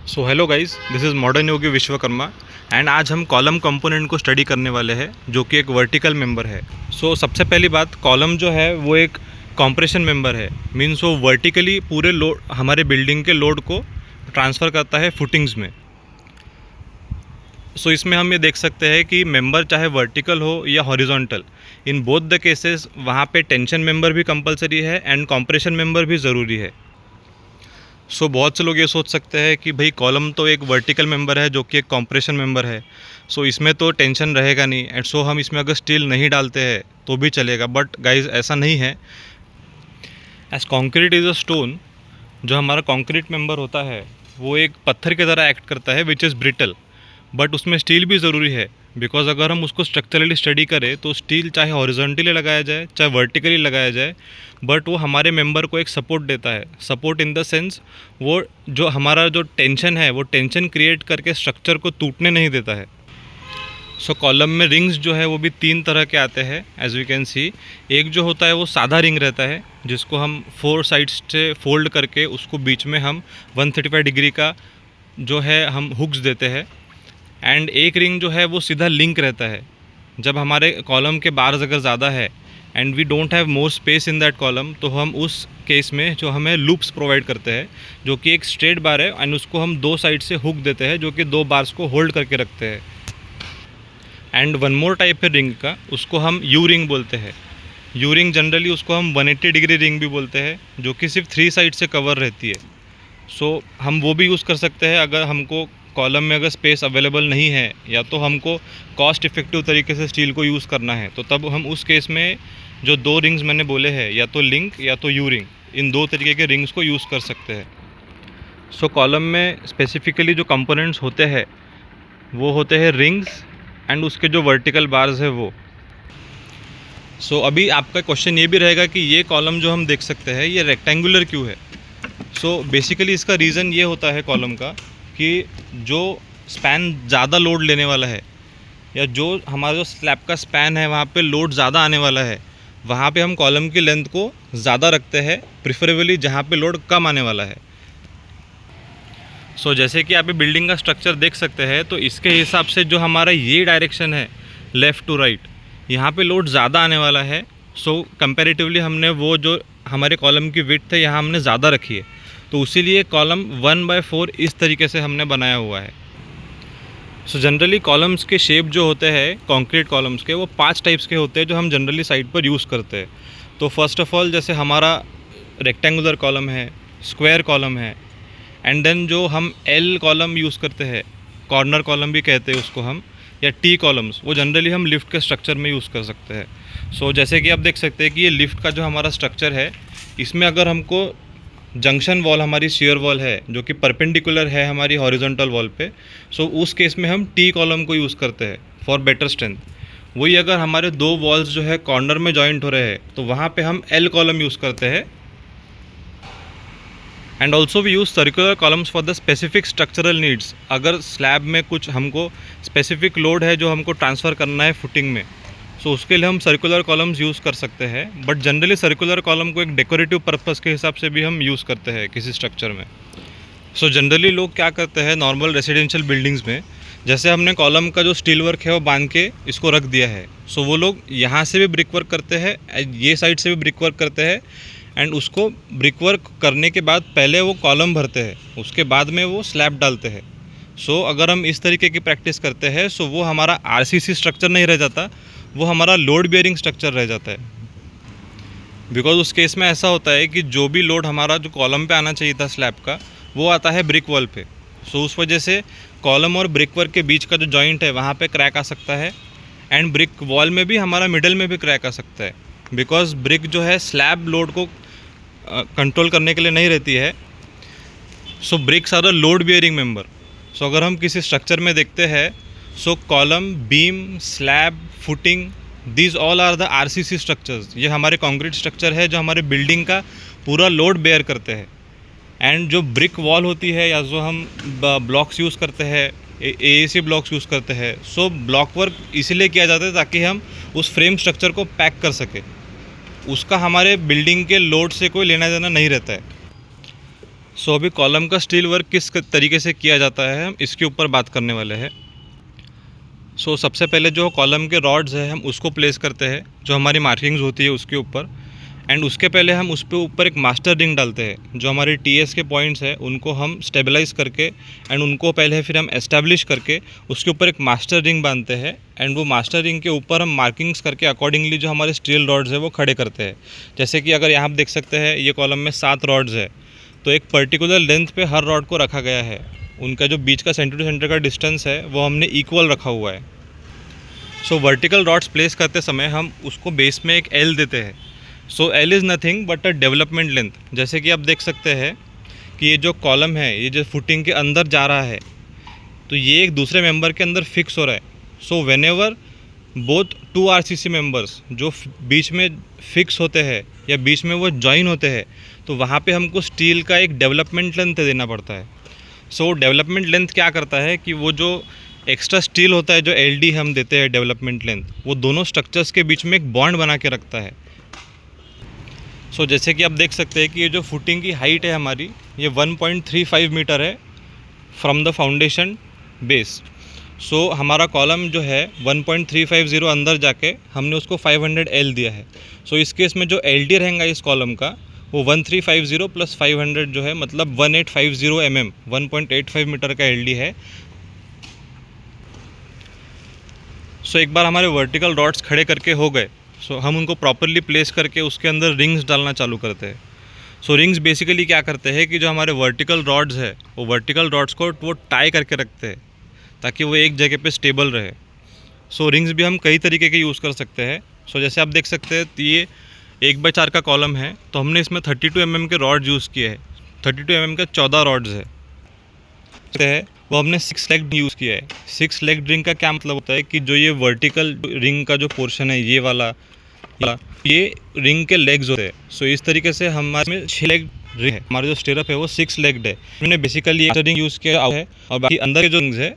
So hello guys, this is modern Yogi Vishwakarma and आज हम column component को study करने वाले हैं जो कि एक वर्टिकल मेंबर है। सबसे पहली बात, कॉलम जो है वो एक कॉम्प्रेशन मेंबर है। मीन्स वो वर्टिकली पूरे लोड, हमारे बिल्डिंग के लोड को ट्रांसफ़र करता है फुटिंग्स में। इसमें हम ये देख सकते हैं कि मेंबर चाहे वर्टिकल हो या horizontal, in both the cases वहाँ पे टेंशन मेंबर भी कंपलसरी है एंड कॉम्प्रेशन मेंबर भी ज़रूरी है। बहुत से लोग ये सोच सकते हैं कि भाई कॉलम तो एक वर्टिकल मेंबर है जो कि एक कॉम्प्रेशन मेंबर है, इसमें तो टेंशन रहेगा नहीं एंड हम इसमें अगर स्टील नहीं डालते हैं तो भी चलेगा। बट गाइज ऐसा नहीं है। As concrete is a stone, जो हमारा कॉन्क्रीट मेंबर होता है वो एक पत्थर की तरह एक्ट करता है विच इज़ ब्रिटल, बट उसमें स्टील भी ज़रूरी है। बिकॉज अगर हम उसको स्ट्रक्चरली स्टडी करें तो स्टील चाहे हॉरिजॉन्टली लगाया जाए चाहे वर्टिकली लगाया जाए, बट वो हमारे मेंबर को एक सपोर्ट देता है। सपोर्ट इन द सेंस, वो जो हमारा जो टेंशन है वो टेंशन क्रिएट करके स्ट्रक्चर को टूटने नहीं देता है। कॉलम में रिंग्स जो है वो भी 3 तरह के आते हैं एज वी कैन सी। एक जो होता है वो सादा रिंग रहता है जिसको हम 4 साइड्स से फोल्ड करके उसको बीच में हम 135 डिग्री का जो है हम हुक्स देते हैं। एंड एक रिंग जो है वो सीधा लिंक रहता है। जब हमारे कॉलम के बार्स अगर ज़्यादा है and we don't have more space in that column, तो हम उस केस में जो हमें लूप्स प्रोवाइड करते हैं जो कि एक स्ट्रेट बार है एंड उसको हम 2 साइड से हुक देते हैं जो कि 2 बार्स को होल्ड करके रखते हैं। एंड वन मोर टाइप है रिंग का, उसको हम यू रिंग बोलते हैं। यू रिंग जनरली उसको हम 180 डिग्री रिंग भी बोलते हैं जो कि सिर्फ 3 साइड से कवर रहती है। हम वो भी यूज़ कर सकते हैं अगर हमको कॉलम में अगर स्पेस अवेलेबल नहीं है या तो हमको कॉस्ट इफ़ेक्टिव तरीके से स्टील को यूज़ करना है, तो तब हम उस केस में जो 2 रिंग्स मैंने बोले हैं, या तो लिंक या तो यू रिंग, इन 2 तरीके के रिंग्स को यूज़ कर सकते हैं। कॉलम में स्पेसिफिकली जो कंपोनेंट्स होते हैं वो होते हैं रिंग्स एंड उसके जो वर्टिकल बार्स है वो। अभी आपका क्वेश्चन ये भी रहेगा कि ये कॉलम जो हम देख सकते हैं ये रेक्टेंगुलर क्यों है। बेसिकली इसका रीज़न ये होता है कॉलम का कि जो स्पैन ज़्यादा लोड लेने वाला है या जो हमारा जो स्लैब का स्पैन है वहाँ पे लोड ज़्यादा आने वाला है, वहाँ पे हम कॉलम की लेंथ को ज़्यादा रखते हैं, प्रिफरेबली जहाँ पे लोड कम आने वाला है। जैसे कि आप ये बिल्डिंग का स्ट्रक्चर देख सकते हैं, तो इसके हिसाब से जो हमारा ये डायरेक्शन है लेफ़्ट टू राइट, यहाँ पे लोड ज़्यादा आने वाला है। कंपैरेटिवली हमने वो जो हमारे कॉलम की विड्थ है यहाँ हमने ज़्यादा रखी है, तो इसीलिए कॉलम 1/4 इस तरीके से हमने बनाया हुआ है। जनरली कॉलम्स के शेप जो होते हैं कंक्रीट कॉलम्स के, वो 5 टाइप्स के होते हैं जो हम जनरली साइड पर यूज़ करते हैं। तो फर्स्ट ऑफ ऑल, जैसे हमारा रेक्टेंगुलर कॉलम है, स्क्वायर कॉलम है, एंड देन जो हम एल कॉलम यूज़ करते हैं, कॉर्नर कॉलम भी कहते हैं उसको हम, या टी कॉलम्स, वो जनरली हम लिफ्ट के स्ट्रक्चर में यूज़ कर सकते हैं। जैसे कि आप देख सकते हैं कि ये लिफ्ट का जो हमारा स्ट्रक्चर है, इसमें अगर हमको जंक्शन वॉल, हमारी शियर वॉल है जो कि परपेंडिकुलर है हमारी हॉरिजॉन्टल वॉल पे, उस केस में हम टी कॉलम को यूज़ करते हैं फॉर बेटर स्ट्रेंथ। वही अगर हमारे 2 वॉल्स जो है कॉर्नर में जॉइंट हो रहे हैं तो वहाँ पे हम एल कॉलम यूज़ करते हैं। And also we use circular columns for the specific structural needs. अगर स्लैब में कुछ हमको स्पेसिफिक लोड है जो हमको ट्रांसफ़र करना है फुटिंग में, उसके लिए हम सर्कुलर कॉलम्स यूज़ कर सकते हैं। बट जनरली सर्कुलर कॉलम को एक डेकोरेटिव पर्पस के हिसाब से भी हम यूज़ करते हैं किसी स्ट्रक्चर में। जनरली लोग क्या करते हैं नॉर्मल रेसिडेंशियल बिल्डिंग्स में, जैसे हमने कॉलम का जो स्टील वर्क है वो बांध के इसको रख दिया है, वो लोग यहाँ से भी ब्रिक वर्क करते हैं, ये साइड से भी ब्रिक वर्क करते हैं, एंड उसको ब्रिक वर्क करने के बाद पहले वो कॉलम भरते हैं, उसके बाद में वो स्लैब डालते हैं। अगर हम इस तरीके की प्रैक्टिस करते हैं वो हमारा आरसीसी स्ट्रक्चर नहीं रह जाता, वो हमारा लोड बियरिंग स्ट्रक्चर रह जाता है। बिकॉज उस केस में ऐसा होता है कि जो भी लोड हमारा जो कॉलम पे आना चाहिए था स्लैब का, वो आता है ब्रिक वॉल पे। उस वजह से कॉलम और ब्रिक वर्क के बीच का जो जॉइंट है वहाँ पे क्रैक आ सकता है, एंड ब्रिक वॉल में भी हमारा मिडल में भी क्रैक आ सकता है। बिकॉज ब्रिक जो है स्लैब लोड को कंट्रोल करने के लिए नहीं रहती है। Bricks are a load bearing member. अगर हम किसी स्ट्रक्चर में देखते हैं, column, beam, slab, footing, these all are the RCC structures. ये हमारे कंक्रीट स्ट्रक्चर है जो हमारे बिल्डिंग का पूरा लोड बेयर करते हैं। एंड जो ब्रिक वॉल होती है या जो हम ब्लॉक्स यूज़ करते हैं, एएसी ब्लॉक्स यूज़ करते हैं, ब्लॉक वर्क इसीलिए किया जाता है ताकि हम उस फ्रेम स्ट्रक्चर को पैक कर सके। उसका हमारे बिल्डिंग के लोड से कोई लेना देना नहीं रहता है। सो अभी कॉलम का स्टील वर्क किस तरीके से किया जाता है हम इसके ऊपर बात करने वाले हैं। सो सबसे पहले जो कॉलम के रॉड्स है हम उसको प्लेस करते हैं जो हमारी मार्किंग्स होती है उसके ऊपर, एंड उसके पहले हम उस पे ऊपर एक मास्टर रिंग डालते हैं। जो हमारे टीएस के पॉइंट्स है उनको हम स्टेबलाइज करके एंड उनको पहले फिर हम एस्टैब्लिश करके उसके ऊपर एक मास्टर रिंग बांधते हैं, एंड वो मास्टर रिंग के ऊपर हम मार्किंग्स करके अकॉर्डिंगली जो हमारे स्टील रॉड्स है वो खड़े करते हैं। जैसे कि अगर यहाँ आप देख सकते हैं ये कॉलम में 7 रॉड्स है, तो एक पर्टिकुलर लेंथ पे हर रॉड को रखा गया है। उनका जो बीच का सेंटर टू सेंटर का डिस्टेंस है वो हमने इक्वल रखा हुआ है। सो वर्टिकल रॉड्स प्लेस करते समय हम उसको बेस में एक एल देते हैं। So L is nothing but a development length. जैसे कि आप देख सकते हैं कि ये जो कॉलम है ये जो फुटिंग के अंदर जा रहा है तो ये एक दूसरे मेंबर के अंदर फिक्स हो रहा है। So when ever both 2 RCC members जो बीच में फिक्स होते हैं या बीच में वो जॉइन होते हैं तो वहाँ पे हमको स्टील का एक डेवलपमेंट लेंथ देना पड़ता है। सो डेवलपमेंट लेंथ क्या करता है कि वो जो एक्स्ट्रा स्टील होता है जो एलडी हम देते हैं डेवलपमेंट लेंथ, वो दोनों स्ट्रक्चर्स के बीच में एक बॉन्ड बना के रखता है। सो जैसे कि आप देख सकते हैं कि ये जो फुटिंग की हाइट है हमारी ये 1.35 मीटर है फ्रॉम द फाउंडेशन बेस। सो हमारा कॉलम जो है 1.350 अंदर जाके हमने उसको 500 एल दिया है। सो इस केस में जो एल डी रहेगा इस कॉलम का वो 1350 प्लस 500 जो है मतलब 1850 mm 1.85 मीटर का एल डी है। सो एक बार हमारे वर्टिकल रॉड्स खड़े करके हो गए, सो हम उनको प्रॉपरली प्लेस करके उसके अंदर रिंग्स डालना चालू करते हैं। सो रिंग्स बेसिकली क्या करते हैं कि जो हमारे वर्टिकल रॉड्स है वो वर्टिकल रॉड्स को वो टाई करके रखते हैं ताकि वो एक जगह पे स्टेबल रहे। सो रिंग्स भी हम कई तरीके के यूज़ कर सकते हैं। सो जैसे आप देख सकते हैं ये 1/4 का कॉलम है तो हमने इसमें 32 mm के रॉड यूज़ किए हैं। 32 mm का 14 रॉड्स है वो हमने 6 लेग यूज़ किया है। 6 लेग रिंग का क्या मतलब होता है कि जो ये वर्टिकल रिंग का जो पोर्शन है ये वाला ये रिंग के लेग्स होते हैं। सो इस तरीके से हमारे में 6 लेग रिंग है। हमारा जो स्टीरअप है वो 6 लेग्ड है। हमने बेसिकली एक रिंग यूज़ किया है और बाकी अंदर के जो रिंग्स है